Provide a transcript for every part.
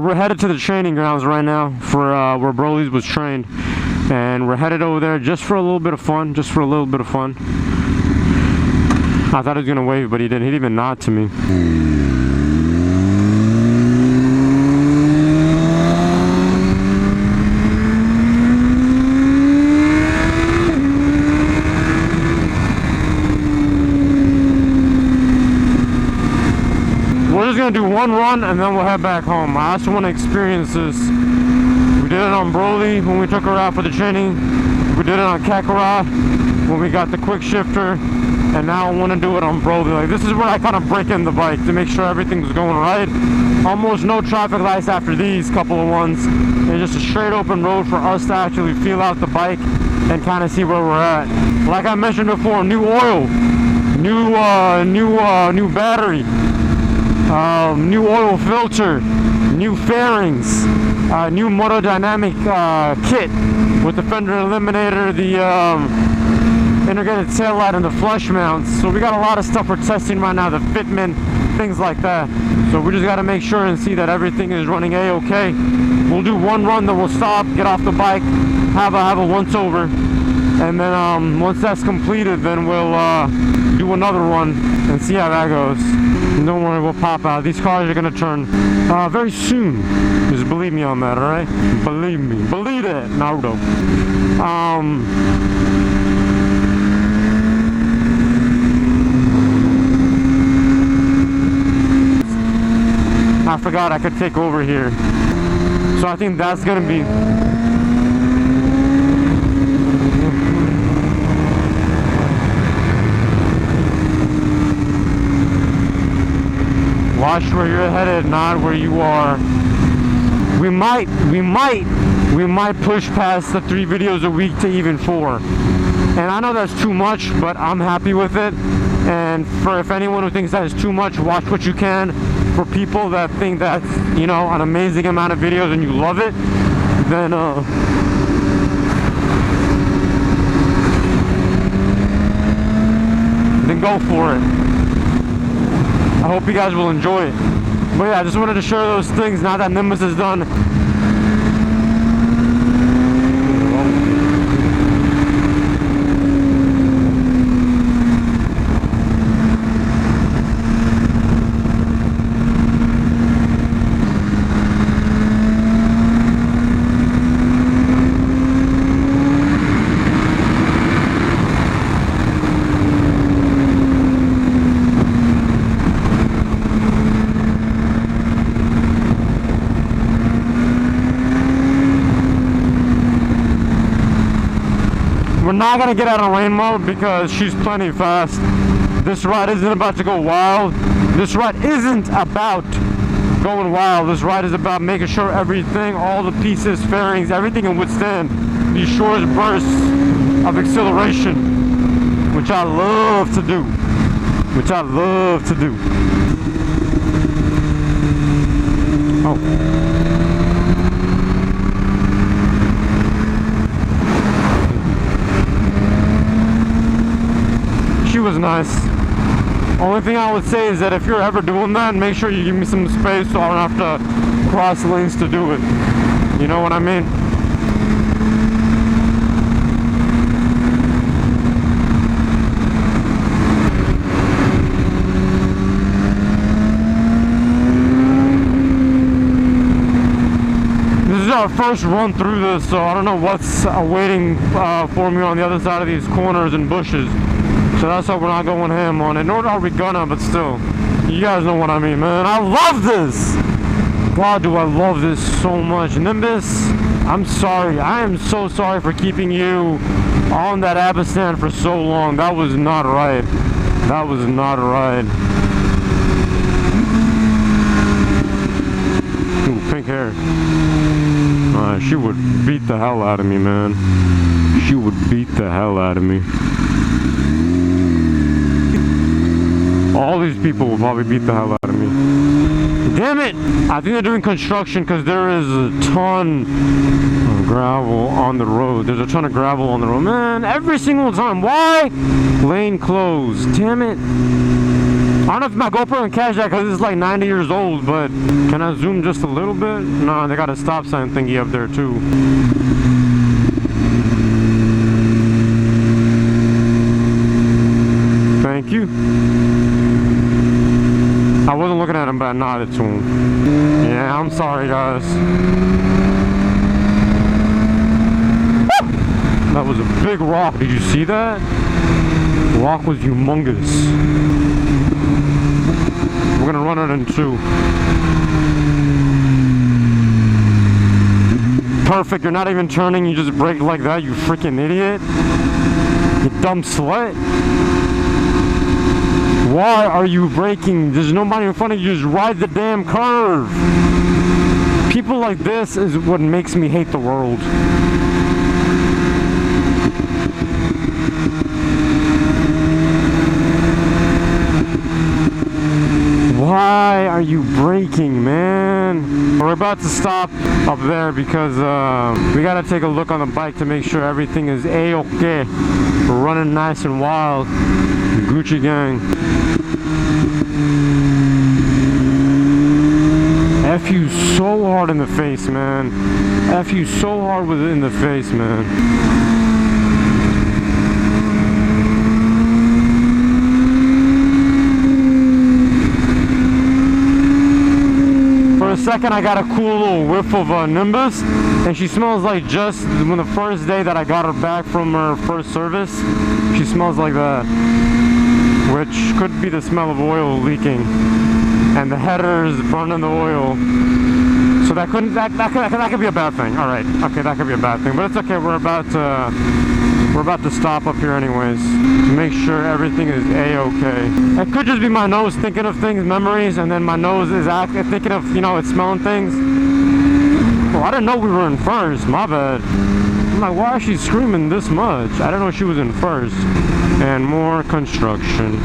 we're headed to the training grounds right now for where Broly's was trained, and we're headed over there just for a little bit of fun. I thought he was gonna wave, but he didn't. He didn't even nod to me. We're just gonna do one run and then we'll head back home. I also want to experience this. We did it on Broly when we took her out for the training. We did it on Kakarot when we got the quick shifter, and now I want to do it on Broly. Like, this is where I kind of break in the bike to make sure everything's going right. Almost no traffic lights after these couple of ones. It's just a straight open road for us to actually feel out the bike and kind of see where we're at. Like I mentioned before, new oil, new battery. New oil filter, new fairings, new Motodynamic kit with the fender eliminator, the integrated tail light, and the flush mounts. So we got a lot of stuff we're testing right now, the fitment, things like that. So we just got to make sure and see that everything is running a-okay. We'll do one run, then we'll stop, get off the bike, have a once over, and then once that's completed, then we'll do another run and see how that goes. Don't worry, we'll pop out. These cars are gonna turn very soon. Just believe me on that, alright? Believe me. Believe it, Naruto. I forgot I could take over here. So I think that's gonna be... Watch where you're headed, not where you are. We might push past the 3 videos a week to even 4. And I know that's too much, but I'm happy with it. And if anyone who thinks that is too much, watch what you can. For people that think that's, you know, an amazing amount of videos and you love it, then go for it. I hope you guys will enjoy it. But yeah, I just wanted to share those things now that Nimbus is done. We're not gonna get out of lane mode because she's plenty fast. This ride isn't about to go wild. This ride isn't about going wild. This ride is about making sure everything, all the pieces, fairings, everything can withstand these short bursts of acceleration, which I love to do. Oh. She was nice. Only thing I would say is that if you're ever doing that, make sure you give me some space so I don't have to cross lanes to do it. You know what I mean? This is our first run through this, so I don't know what's waiting for me on the other side of these corners and bushes. So that's why we're not going ham on it. Nor are we gonna, but still. You guys know what I mean, man. I love this! God, do I love this so much. Nimbus, I'm sorry. I am so sorry for keeping you on that Abyssan for so long. That was not right. That was not right. Ooh, pink hair. She would beat the hell out of me, man. She would beat the hell out of me. All these people will probably beat the hell out of me. Damn it! I think they're doing construction because there is a ton of gravel on the road. There's a ton of gravel on the road. Man, every single time. Why? Lane closed. Damn it. I don't know if my GoPro can catch that because it's like 90 years old, but can I zoom just a little bit? No, they got a stop sign thingy up there too. Thank you. I wasn't looking at him, but I nodded to him. Yeah, I'm sorry, guys. That was a big rock. Did you see that? The rock was humongous. We're gonna run it in two. Perfect. You're not even turning. You just brake like that. You freaking idiot. You dumb slut. Why are you braking? There's nobody in front of you. Just ride the damn curve. People like this is what makes me hate the world. Why are you braking, man? We're about to stop up there because we gotta take a look on the bike to make sure everything is A-okay. We're running nice and wild. Gucci gang. F you so hard in the face, man. F you so hard in the face, man. For a second, I got a cool little whiff of Nimbus, and she smells like just when the first day that I got her back from her first service. She smells like that, which could be the smell of oil leaking, and the header is burning the oil. So that could be a bad thing. All right, okay, that could be a bad thing, but it's okay. We're about to stop up here anyways to make sure everything is a-okay. It could just be my nose thinking of things, memories, and then my nose is thinking of, you know, it's smelling things. Well, I didn't know we were in first. My bad. I'm like, why is she screaming this much? I didn't know she was in first. And more construction.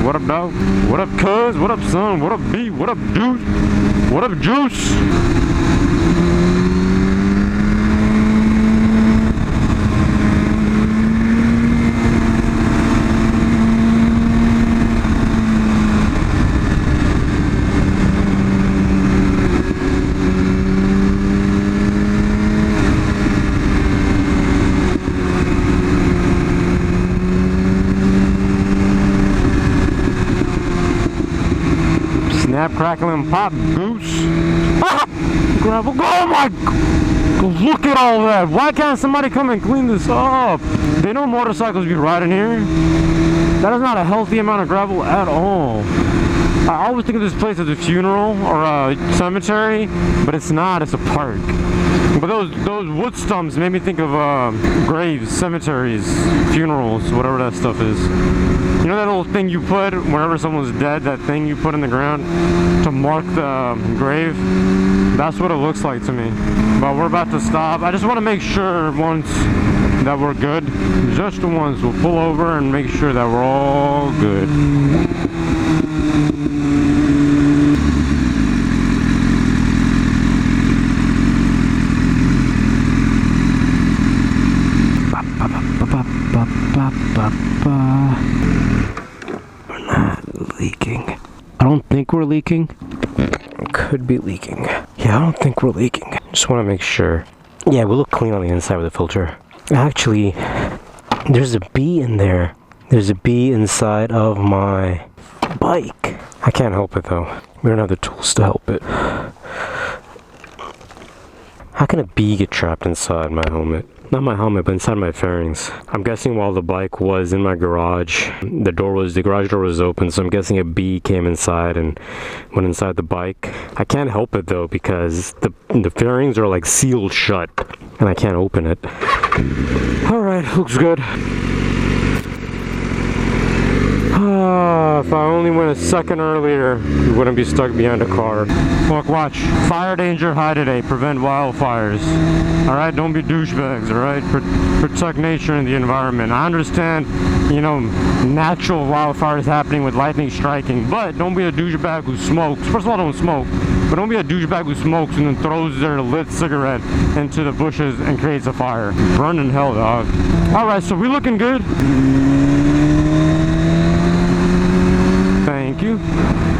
What up, dog? What up, cuz? What up, son? What up, B? What up, dude? What up, Juice? Snap, crackle, and pop, goose. Ah! Gravel. Oh my! Look at all that. Why can't somebody come and clean this up? They know motorcycles be riding here. That is not a healthy amount of gravel at all. I always think of this place as a funeral or a cemetery, but it's not. It's a park. But those wood stumps made me think of graves, cemeteries, funerals, whatever that stuff is. You know that little thing you put whenever someone's dead, that thing you put in the ground to mark the grave? That's what it looks like to me. But we're about to stop. I just want to make sure once that we're good. Just once. We'll pull over and make sure that we're all good. We're not leaking. I don't think we're leaking. Could be leaking. Yeah, I don't think we're leaking. Just want to make sure. Yeah, we look clean on the inside with the filter. Actually, there's a bee in there. There's a bee inside of my bike. I can't help it though. We don't have the tools to help it. How can a bee get trapped inside my helmet? Not my helmet, but inside my fairings. I'm guessing while the bike was in my garage, the garage door was open, so I'm guessing a bee came inside and went inside the bike. I can't help it though, because the fairings are like sealed shut, and I can't open it. Alright, looks good. If I only went a second earlier, we wouldn't be stuck behind a car. Look, watch. Fire danger high today. Prevent wildfires. Alright, don't be douchebags, alright? Protect nature and the environment. I understand, you know, natural wildfires happening with lightning striking, but don't be a douchebag who smokes. First of all, don't smoke, but don't be a douchebag who smokes and then throws their lit cigarette into the bushes and creates a fire. Burn in hell, dog. Alright, so we looking good? Thank thank you.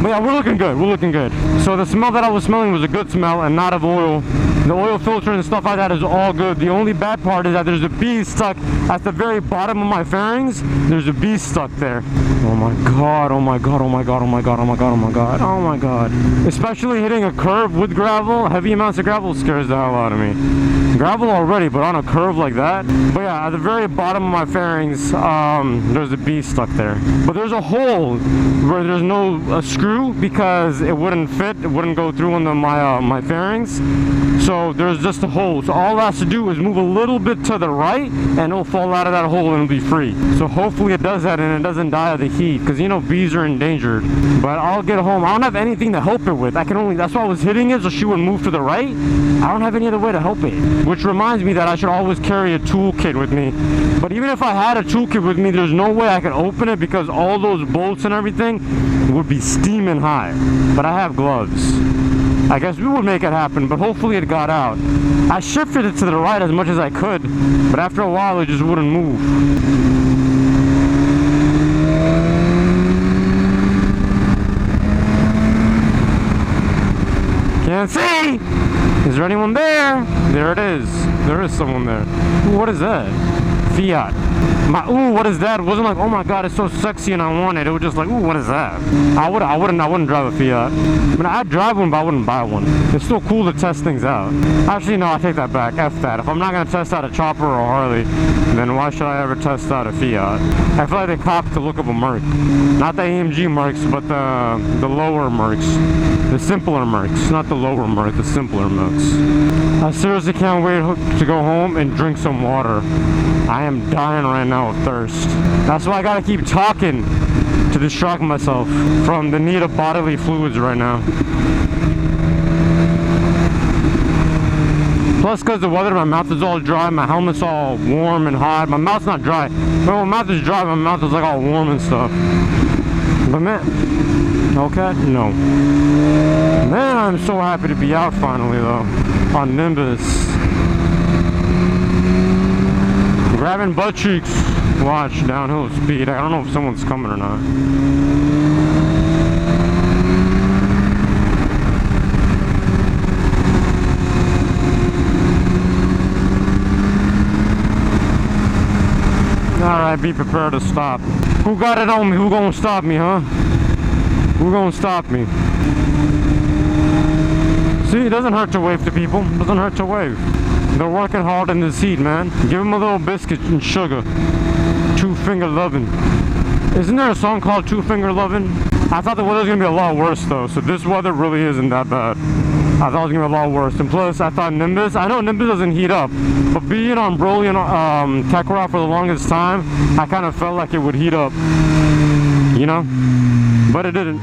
But yeah, we're looking good. We're looking good. So the smell that I was smelling was a good smell and not of oil. The oil filter and stuff like that is all good. The only bad part is that there's a bee stuck at the very bottom of my fairings. There's a bee stuck there. Oh my god, oh my god, oh my god, oh my god, oh my god, oh my god, oh my god. Especially hitting a curve with gravel, heavy amounts of gravel scares the hell out of me. Gravel already, but on a curve like that. But yeah, at the very bottom of my fairings, there's a bee stuck there. But there's a hole where there's no screw because it wouldn't fit, it wouldn't go through on my fairings. So there's just a hole. So all it has to do is move a little bit to the right and it'll fall out of that hole and it'll be free. So hopefully it does that and it doesn't die of the heat, because you know bees are endangered. But I'll get home. I don't have anything to help it with. I can only, that's why I was hitting it so she would move to the right. I don't have any other way to help it. Which reminds me that I should always carry a toolkit with me. But even if I had a toolkit with me, there's no way I can open it because all those bolts and everything would be steaming hot. But I have gloves. I guess we would make it happen, but hopefully it got out. I shifted it to the right as much as I could, but after a while it just wouldn't move. Can't see! Is there anyone there? There it is. There is someone there. Ooh, what is that? Fiat. Ooh, what is that? It wasn't like, oh my god, it's so sexy and I want it. It was just like, ooh, what is that? I wouldn't drive a Fiat. I mean, I'd drive one, but I wouldn't buy one. It's still cool to test things out. Actually, no, I take that back. F that. If I'm not gonna test out a Chopper or a Harley, then why should I ever test out a Fiat? I feel like they copped the look of a Merc. Not the AMG Mercs, but the lower Mercs. The simpler Mercs. Not the lower Merc, the simpler Mercs. I seriously can't wait to go home and drink some water. I am dying right now of thirst. That's why I gotta keep talking to distract myself from the need of bodily fluids right now. Plus, because the weather, my mouth is all dry, my helmet's all warm and hot. My mouth's not dry. But my mouth is dry, my mouth is like all warm and stuff. But man, okay, no. Man, I'm so happy to be out finally though, on Nimbus. Grabbing butt cheeks. Watch, downhill speed. I don't know if someone's coming or not. Alright, be prepared to stop. Who got it on me? Who gonna stop me, huh? Who gonna stop me? See, it doesn't hurt to wave to people. It doesn't hurt to wave. They're working hard in this heat, man. Give them a little biscuit and sugar. 2-finger lovin'. Isn't there a song called 2-finger lovin'? I thought the weather was gonna be a lot worse though, so this weather really isn't that bad. I thought it was gonna be a lot worse. And plus, I thought Nimbus, I know Nimbus doesn't heat up, but being on Broly and Kakarot for the longest time, I kind of felt like it would heat up, you know? But it didn't.